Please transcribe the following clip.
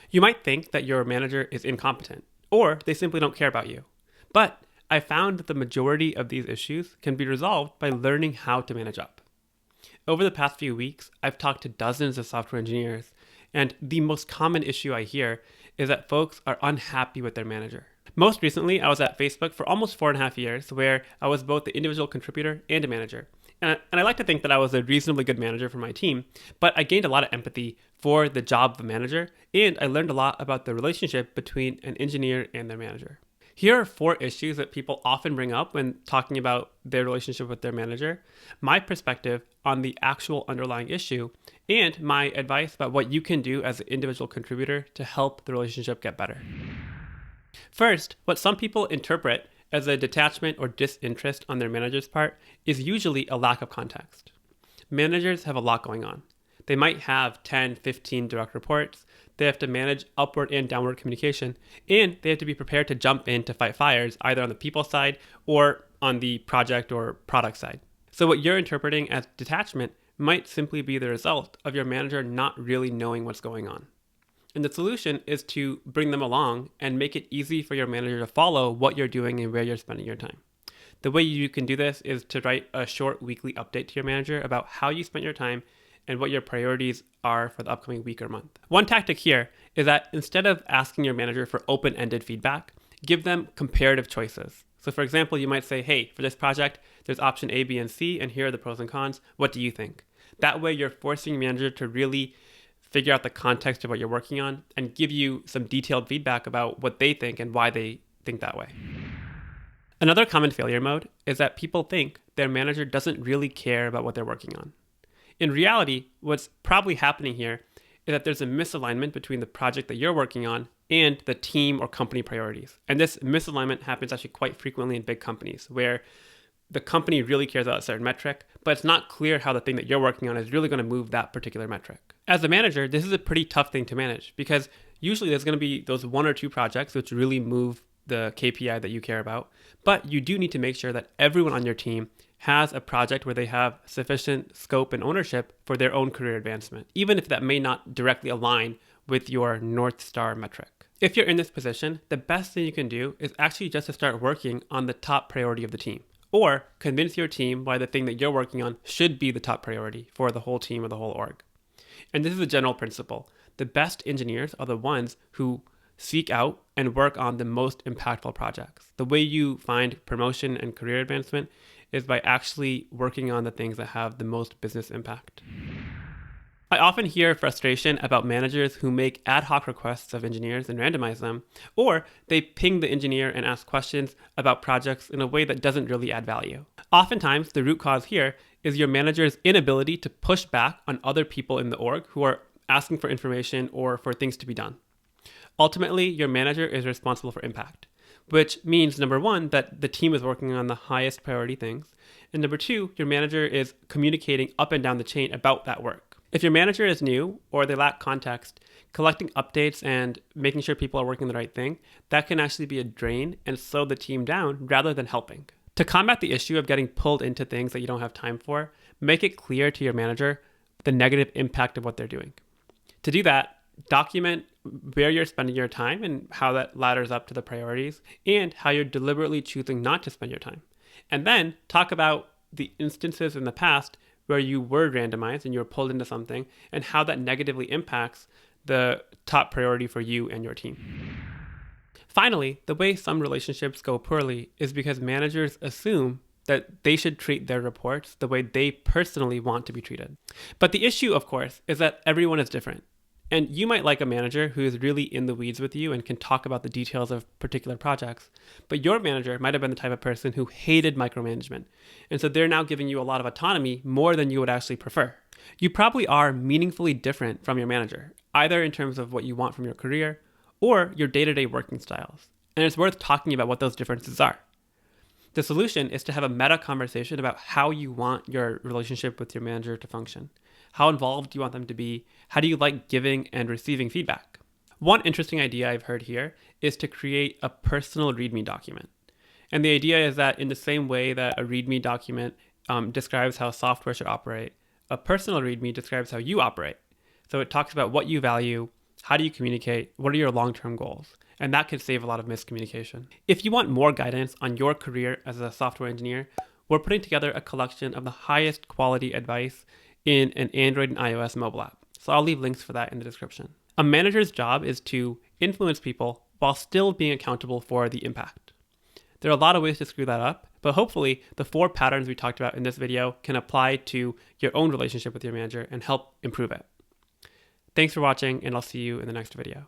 You might think that your manager is incompetent, or they simply don't care about you. But I found that the majority of these issues can be resolved by learning how to manage up. Over the past few weeks, I've talked to dozens of software engineers, and the most common issue I hear is that folks are unhappy with their manager. Most recently, I was at Facebook for almost 4.5 years, where I was both the individual contributor and a manager. And I like to think that I was a reasonably good manager for my team, but I gained a lot of empathy for the job of a manager, and I learned a lot about the relationship between an engineer and their manager. Here are 4 issues that people often bring up when talking about their relationship with their manager, my perspective on the actual underlying issue, and my advice about what you can do as an individual contributor to help the relationship get better. First, what some people interpret as a detachment or disinterest on their manager's part is usually a lack of context. Managers have a lot going on. They might have 10, 15 direct reports. They have to manage upward and downward communication, and they have to be prepared to jump in to fight fires either on the people side or on the project or product side. So what you're interpreting as detachment might simply be the result of your manager not really knowing what's going on. And the solution is to bring them along and make it easy for your manager to follow what you're doing and where you're spending your time. The way you can do this is to write a short weekly update to your manager about how you spent your time and what your priorities are for the upcoming week or month. One tactic here is that instead of asking your manager for open-ended feedback, give them comparative choices. So for example, you might say, hey, for this project, there's option A, B, and C, and here are the pros and cons. What do you think? That way you're forcing your manager to really figure out the context of what you're working on and give you some detailed feedback about what they think and why they think that way. Another common failure mode is that people think their manager doesn't really care about what they're working on. In reality, what's probably happening here is that there's a misalignment between the project that you're working on and the team or company priorities. And this misalignment happens actually quite frequently in big companies where the company really cares about a certain metric, but it's not clear how the thing that you're working on is really going to move that particular metric. As a manager, this is a pretty tough thing to manage because usually there's going to be those 1 or 2 projects which really move the KPI that you care about, but you do need to make sure that everyone on your team has a project where they have sufficient scope and ownership for their own career advancement, even if that may not directly align with your North Star metric. If you're in this position, the best thing you can do is actually just to start working on the top priority of the team, or convince your team why the thing that you're working on should be the top priority for the whole team or the whole org. And this is a general principle. The best engineers are the ones who seek out and work on the most impactful projects. The way you find promotion and career advancement is by actually working on the things that have the most business impact. I often hear frustration about managers who make ad hoc requests of engineers and randomize them, or they ping the engineer and ask questions about projects in a way that doesn't really add value. Oftentimes, the root cause here is your manager's inability to push back on other people in the org who are asking for information or for things to be done. Ultimately, your manager is responsible for impact, which means, number 1, that the team is working on the highest priority things, and number 2, your manager is communicating up and down the chain about that work. If your manager is new or they lack context, collecting updates and making sure people are working the right thing, that can actually be a drain and slow the team down rather than helping. To combat the issue of getting pulled into things that you don't have time for, make it clear to your manager the negative impact of what they're doing. To do that, document where you're spending your time and how that ladders up to the priorities and how you're deliberately choosing not to spend your time. And then talk about the instances in the past where you were randomized and you were pulled into something and how that negatively impacts the top priority for you and your team. Finally, the way some relationships go poorly is because managers assume that they should treat their reports the way they personally want to be treated. But the issue, of course, is that everyone is different. And you might like a manager who is really in the weeds with you and can talk about the details of particular projects. But your manager might have been the type of person who hated micromanagement. And so they're now giving you a lot of autonomy more than you would actually prefer. You probably are meaningfully different from your manager, either in terms of what you want from your career or your day-to-day working styles. And it's worth talking about what those differences are. The solution is to have a meta conversation about how you want your relationship with your manager to function. How involved do you want them to be? How do you like giving and receiving feedback? One interesting idea I've heard here is to create a personal README document. And the idea is that in the same way that a README document describes how software should operate, a personal README describes how you operate. So it talks about what you value, How do you communicate? What are your long-term goals? And that could save a lot of miscommunication. If you want more guidance on your career as a software engineer, we're putting together a collection of the highest quality advice in an Android and iOS mobile app. So I'll leave links for that in the description. A manager's job is to influence people while still being accountable for the impact. There are a lot of ways to screw that up, but hopefully the 4 patterns we talked about in this video can apply to your own relationship with your manager and help improve it. Thanks for watching, and I'll see you in the next video.